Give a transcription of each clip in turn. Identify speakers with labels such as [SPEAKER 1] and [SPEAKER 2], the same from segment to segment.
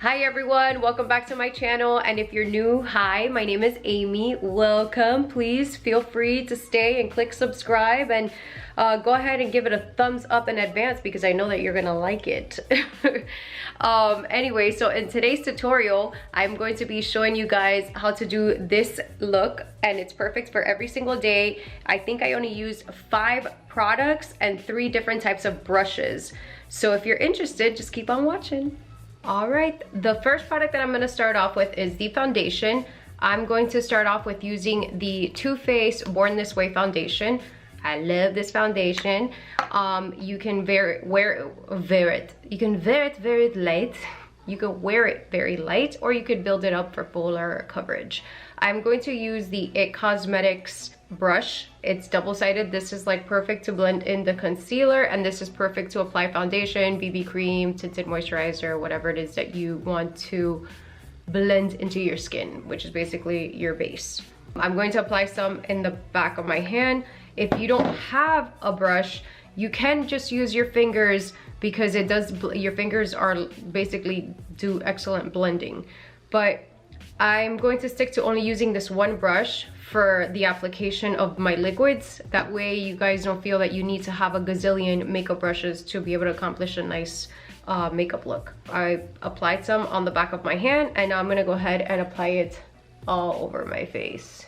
[SPEAKER 1] Hi everyone, welcome back to my channel, and if you're new, hi, my name is Amy. Welcome. Please feel free to stay and click subscribe, and go ahead and give it a thumbs up in advance because I know that you're gonna like it. Anyway, so in today's tutorial I'm going to be showing you guys how to do this look, and it's perfect for every single day. I think I only used 5 products and 3 different types of brushes, so if you're interested, just keep on watching. All right, the first product that I'm going to start off with is the foundation. I'm going to start off with using the Too Faced Born This Way foundation. I love this foundation. You can wear it. You can wear it very light. You can wear it very light, or you could build it up for fuller coverage. I'm going to use the It Cosmetics brush. It's double-sided. This is like perfect to blend in the concealer, and this is perfect to apply foundation, BB cream, tinted moisturizer, whatever it is that you want to blend into your skin, which is basically your base. I'm going to apply some in the back of my hand. If you don't have a brush, you can just use your fingers because it does, your fingers are basically do excellent blending. But I'm going to stick to only using this one brush for the application of my liquids. That way you guys don't feel that you need to have a gazillion makeup brushes to be able to accomplish a nice makeup look. I applied some on the back of my hand, and now I'm gonna go ahead and apply it all over my face.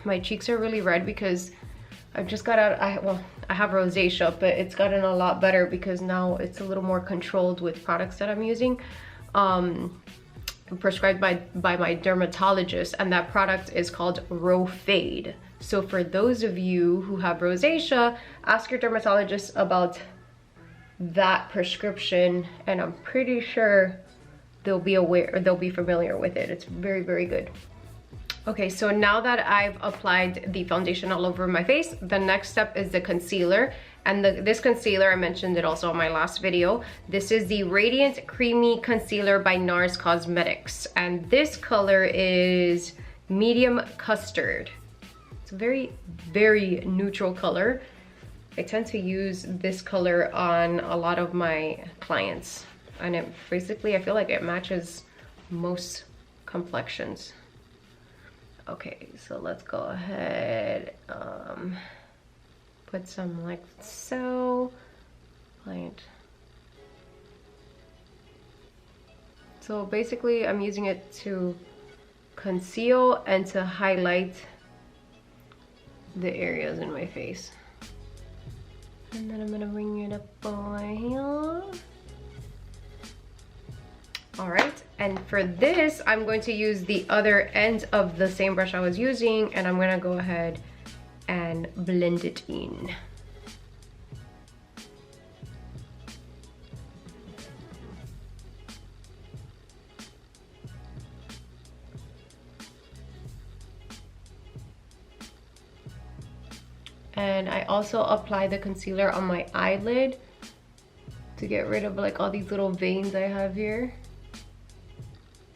[SPEAKER 1] My cheeks are really red because I've just got out, I have rosacea, but it's gotten a lot better because now it's a little more controlled with products that I'm using. Prescribed by my dermatologist, and that product is called Fade. So for those of you who have rosacea, ask your dermatologist about that prescription, and I'm pretty sure they'll be aware, or they'll be familiar with it. It's very, very good. Okay, so now that I've applied the foundation all over my face, the next step is the concealer. And this concealer, I mentioned it also in my last video. This is the Radiant Creamy Concealer by NARS Cosmetics. And this color is medium custard. It's a very, very neutral color. I tend to use this color on a lot of my clients. And it basically, I feel like it matches most complexions. Okay, so let's go ahead, put some like so, right. So basically I'm using it to conceal and to highlight the areas in my face. And then I'm gonna bring it up over here. All right, and for this, I'm going to use the other end of the same brush I was using, and I'm gonna go ahead and blend it in. And I also apply the concealer on my eyelid to get rid of like all these little veins I have here.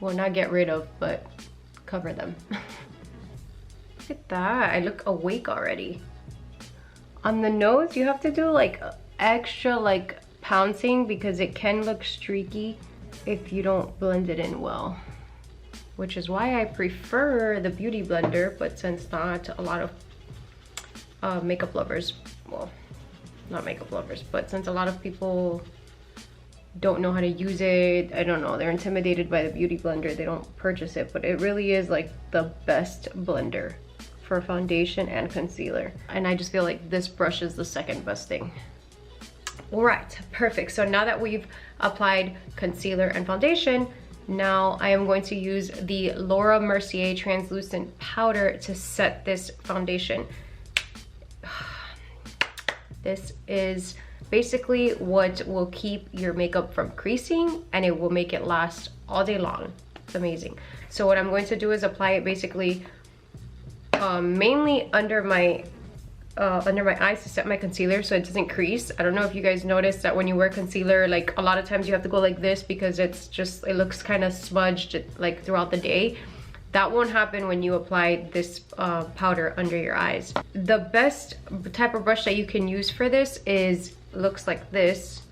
[SPEAKER 1] Well, not get rid of, but cover them. Look at that, I look awake already. On the nose, you have to do like extra like pouncing because it can look streaky if you don't blend it in well. Which is why I prefer the Beauty Blender, but since not a lot of makeup lovers, well, not makeup lovers, but since a lot of people don't know how to use it, I don't know, they're intimidated by the Beauty Blender, they don't purchase it, but it really is like the best blender for foundation and concealer. And I just feel like this brush is the second best thing. All right, perfect. So now that we've applied concealer and foundation, now I am going to use the Laura Mercier translucent powder to set this foundation. This is basically what will keep your makeup from creasing, and it will make it last all day long. It's amazing. So what I'm going to do is apply it basically mainly under my eyes to set my concealer so it doesn't crease. I don't know if you guys noticed that when you wear concealer, like a lot of times you have to go like this because it's just, it looks kind of smudged like throughout the day. That won't happen when you apply this powder under your eyes. The best type of brush that you can use for this is, looks like this.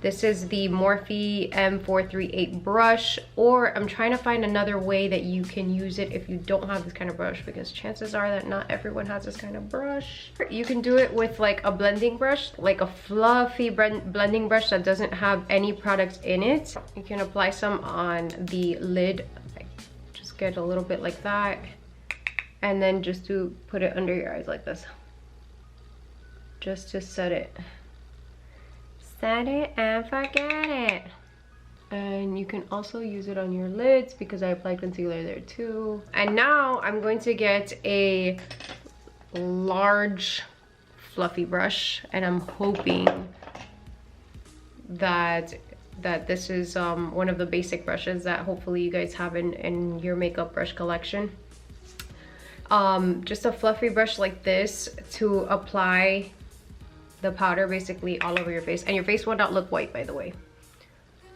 [SPEAKER 1] This is the Morphe M438 brush, or I'm trying to find another way that you can use it if you don't have this kind of brush, because chances are that not everyone has this kind of brush. You can do it with like a blending brush, like a fluffy blending brush that doesn't have any products in it. You can apply some on the lid, like just get a little bit like that, and then just to put it under your eyes like this, just to set it. Set it and forget it. And you can also use it on your lids because I applied concealer there too. And now I'm going to get a large fluffy brush, and I'm hoping that this is one of the basic brushes that hopefully you guys have in your makeup brush collection. Just a fluffy brush like this to apply the powder basically all over your face, and your face will not look white, by the way.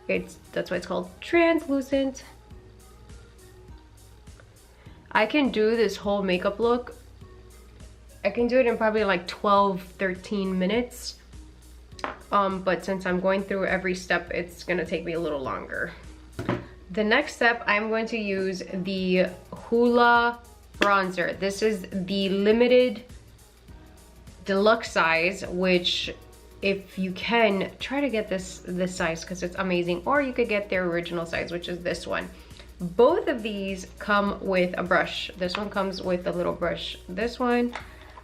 [SPEAKER 1] That's why it's called translucent. I can do this whole makeup look, I can do it in probably like 12-13 minutes, but since I'm going through every step, it's gonna take me a little longer. The next step, I'm going to use the Hoola bronzer. This is the limited deluxe size, which if you can, try to get this size because it's amazing, or you could get their original size, which is this one. Both of these come with a brush. This one comes with a little brush, this one,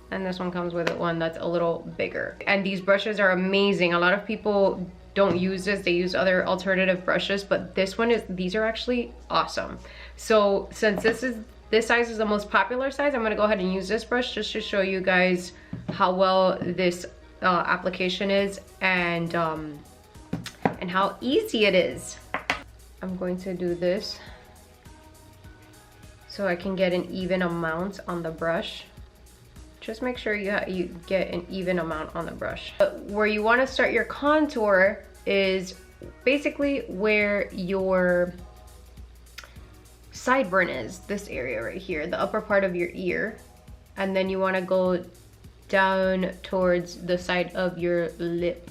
[SPEAKER 1] and this one comes with one that's a little bigger. And these brushes are amazing. A lot of people don't use this, they use other alternative brushes, but these are actually awesome. So since this size is the most popular size, I'm gonna go ahead and use this brush just to show you guys how well this application is, and how easy it is. I'm going to do this so I can get an even amount on the brush. Just make sure you get an even amount on the brush. But where you want to start your contour is basically where your sideburn is, this area right here, the upper part of your ear, and then you want to go down towards the side of your lip.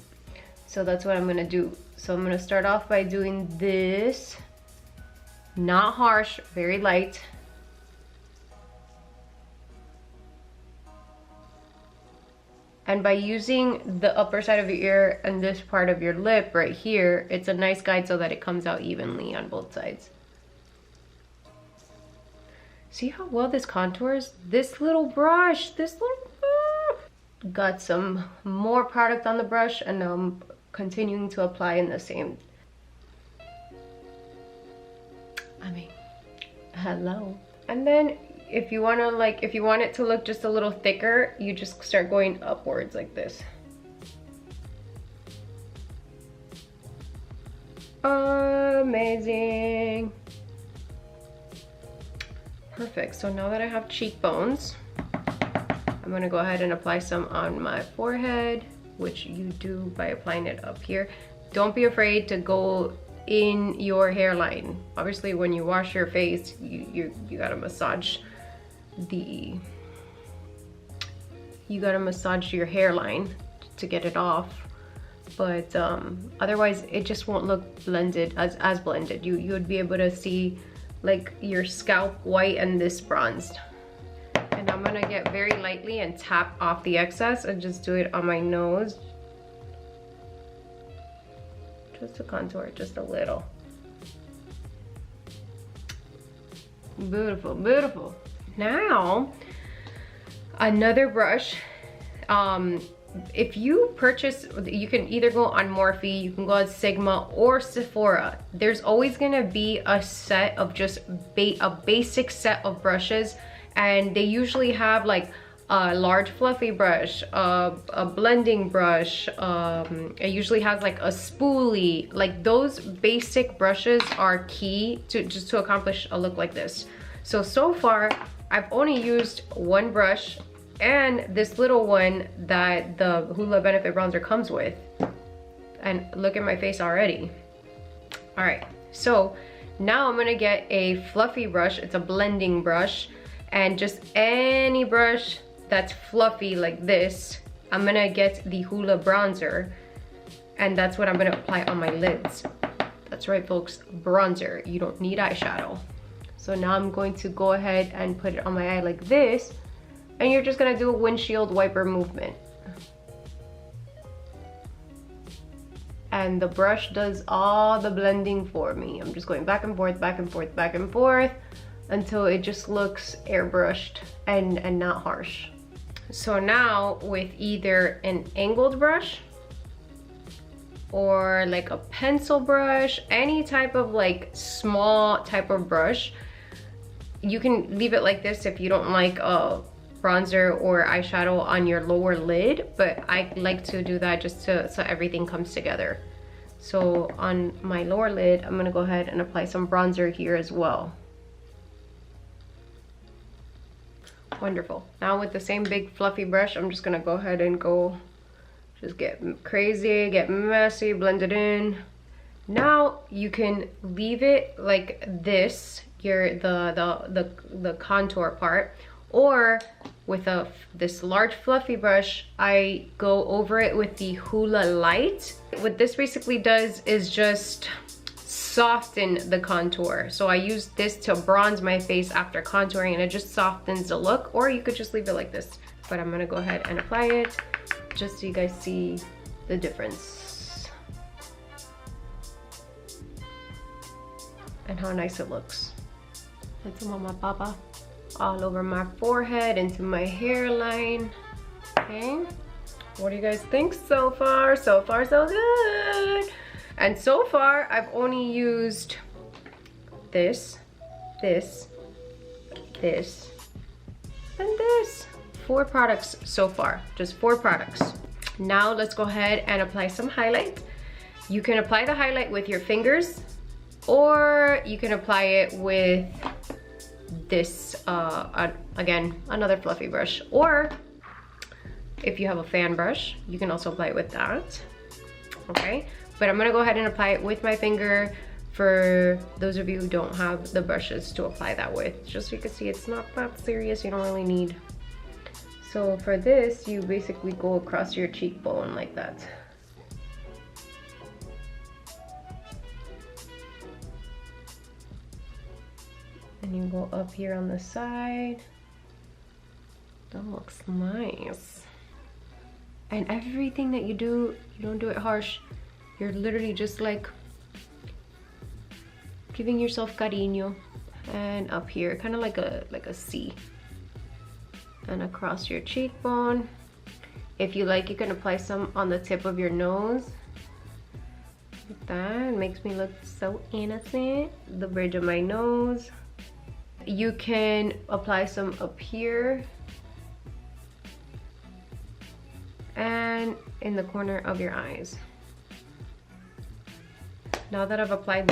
[SPEAKER 1] So that's what I'm gonna do. So I'm gonna start off by doing this, not harsh, very light. And by using the upper side of your ear and this part of your lip right here, it's a nice guide so that it comes out evenly on both sides. See how well this contours? This little brush, got some more product on the brush, and now I'm continuing to apply in the same. I mean, hello. And then if you want it to look just a little thicker, you just start going upwards like this. Amazing. Perfect. So now that I have cheekbones, I'm gonna go ahead and apply some on my forehead, which you do by applying it up here. Don't be afraid to go in your hairline. Obviously, when you wash your face, you gotta massage your hairline to get it off. But otherwise, it just won't look blended as blended. You would be able to see like your scalp white and this bronzed. And I'm gonna get very lightly and tap off the excess and just do it on my nose. Just to contour it just a little. Beautiful, beautiful. Now, another brush. If you purchase, you can either go on Morphe, you can go on Sigma or Sephora. There's always gonna be a set of just a basic set of brushes, and they usually have like a large fluffy brush, a blending brush, it usually has like a spoolie. Like those basic brushes are key to accomplish a look like this. So far I've only used one brush and this little one that the Hoola Benefit Bronzer comes with. And look at my face already. All right, so now I'm gonna get a fluffy brush. It's a blending brush, and just any brush that's fluffy like this. I'm gonna get the Hoola bronzer And that's what I'm gonna apply on my lids. That's right, folks, bronzer. You don't need eyeshadow. So now I'm going to go ahead and put it on my eye like this, and you're just gonna do a windshield wiper movement. And the brush does all the blending for me. I'm just going back and forth, back and forth, back and forth until it just looks airbrushed and not harsh. So now with either an angled brush or like a pencil brush, any type of like small type of brush, you can leave it like this if you don't like a bronzer or eyeshadow on your lower lid, but I like to do that just so everything comes together. So on my lower lid, I'm gonna go ahead and apply some bronzer here as well. Wonderful. Now with the same big fluffy brush, I'm just gonna go ahead and just get crazy, get messy, blend it in. Now you can leave it like this, the contour part, or with this large fluffy brush, I go over it with the Hoola Light. What this basically does is just soften the contour. So I use this to bronze my face after contouring, and it just softens the look, or you could just leave it like this. But I'm gonna go ahead and apply it just so you guys see the difference and how nice it looks. Put some on my papa, all over my forehead, into my hairline. Okay, what do you guys think so far? So far, so good. And so far, I've only used this, this, this, and this. 4 products so far, just 4 products. Now let's go ahead and apply some highlight. You can apply the highlight with your fingers, or you can apply it with this, again, another fluffy brush. Or if you have a fan brush, you can also apply it with that, okay? But I'm gonna go ahead and apply it with my finger for those of you who don't have the brushes to apply that with. Just so you can see it's not that serious, you don't really need. So for this, you basically go across your cheekbone like that. And you go up here on the side. That looks nice. And everything that you do, you don't do it harsh. You're literally just like giving yourself cariño. And up here, kind of like a C. And across your cheekbone. If you like, you can apply some on the tip of your nose. Like that, it makes me look so innocent. The bridge of my nose. You can apply some up here. And in the corner of your eyes. Now that I've applied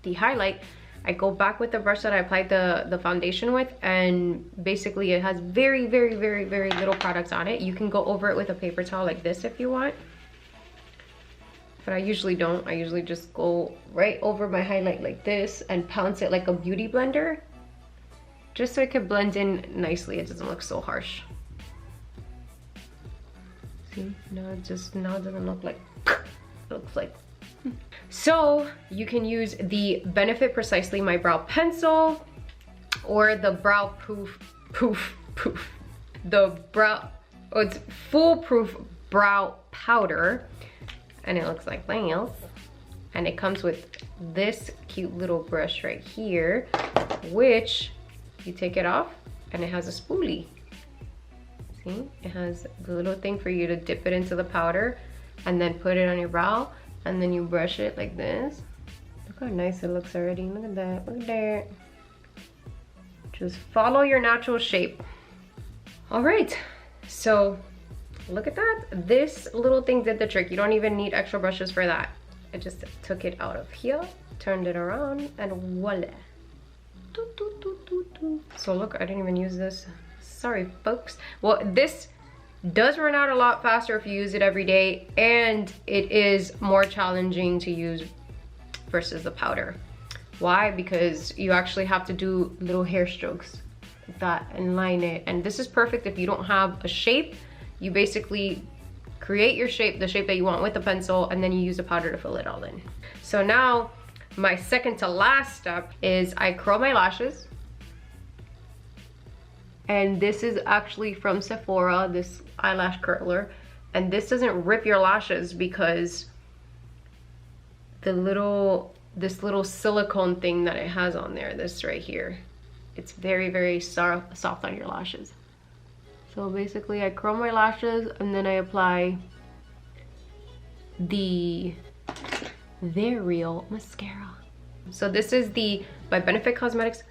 [SPEAKER 1] the highlight, I go back with the brush that I applied the foundation with, and basically it has very, very, very, very little products on it. You can go over it with a paper towel like this if you want. But I usually don't. I usually just go right over my highlight like this and pounce it like a beauty blender, just so it can blend in nicely. It doesn't look so harsh. See, now it doesn't look like, it looks like. So you can use the Benefit Precisely My Brow Pencil, or the it's Foolproof Brow Powder, and it looks like this. And it comes with this cute little brush right here, which you take it off and it has a spoolie. See, it has the little thing for you to dip it into the powder and then put it on your brow, and then you brush it like this. Look how nice it looks already. Look at that, look at that. Just follow your natural shape. All right, so look at that. This little thing did the trick. You don't even need extra brushes for that. I just took it out of here, turned it around, and voila. So look, I didn't even use this. Sorry, folks. Well, this does run out a lot faster if you use it every day, and it is more challenging to use versus the powder. Why? Because you actually have to do little hair strokes like that and line it. And this is perfect if you don't have a shape. You basically create your shape, the shape that you want with the pencil, and then you use the powder to fill it all in. So now my second to last step is I curl my lashes. And this is actually from Sephora, this eyelash curler. And this doesn't rip your lashes because this little silicone thing that it has on there, this right here, it's very, very soft on your lashes. So basically I curl my lashes and then I apply the They're Real mascara. So this is by Benefit Cosmetics.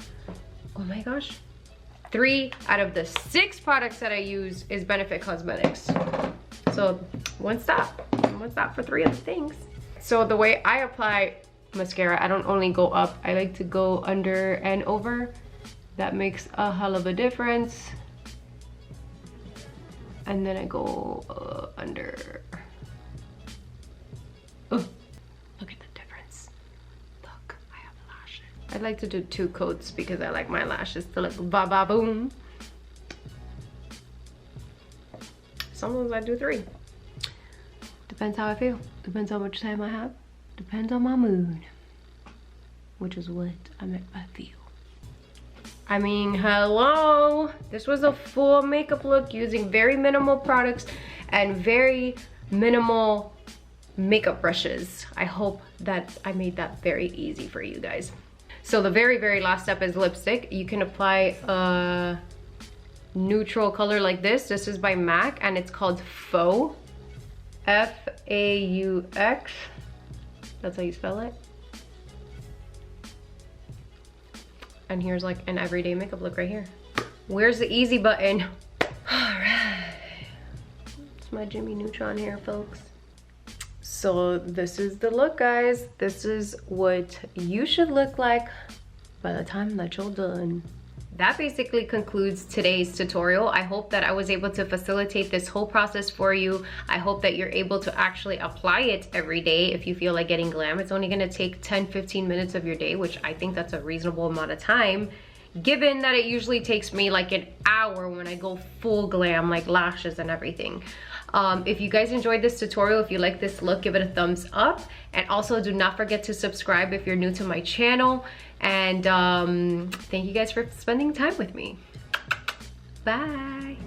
[SPEAKER 1] Oh my gosh. 3 out of the 6 products that I use is Benefit Cosmetics. So one stop for 3 of the things. So the way I apply mascara, I don't only go up, I like to go under and over. That makes a hell of a difference. And then I go under. Oh, look at the difference. Look, I have lashes. I'd like to do 2 coats because I like my lashes to look ba-ba-boom. Sometimes I do 3. Depends how I feel. Depends how much time I have. Depends on my mood. Which is what I feel. I mean, hello. This was a full makeup look using very minimal products and very minimal makeup brushes. I hope that I made that very easy for you guys. So the very, very last step is lipstick. You can apply a neutral color like this. This is by MAC and it's called Faux. F-A-U-X. That's how you spell it. And here's like an everyday makeup look right here. Where's the easy button? All right. It's my Jimmy Neutron here, folks. So this is the look, guys. This is what you should look like by the time that you're done. That basically concludes today's tutorial. I hope that I was able to facilitate this whole process for you. I hope that you're able to actually apply it every day if you feel like getting glam. It's only gonna take 10-15 minutes of your day, which I think that's a reasonable amount of time, given that it usually takes me like an hour when I go full glam, like lashes and everything. If you guys enjoyed this tutorial, if you like this look, give it a thumbs up. And also do not forget to subscribe if you're new to my channel. And thank you guys for spending time with me. Bye.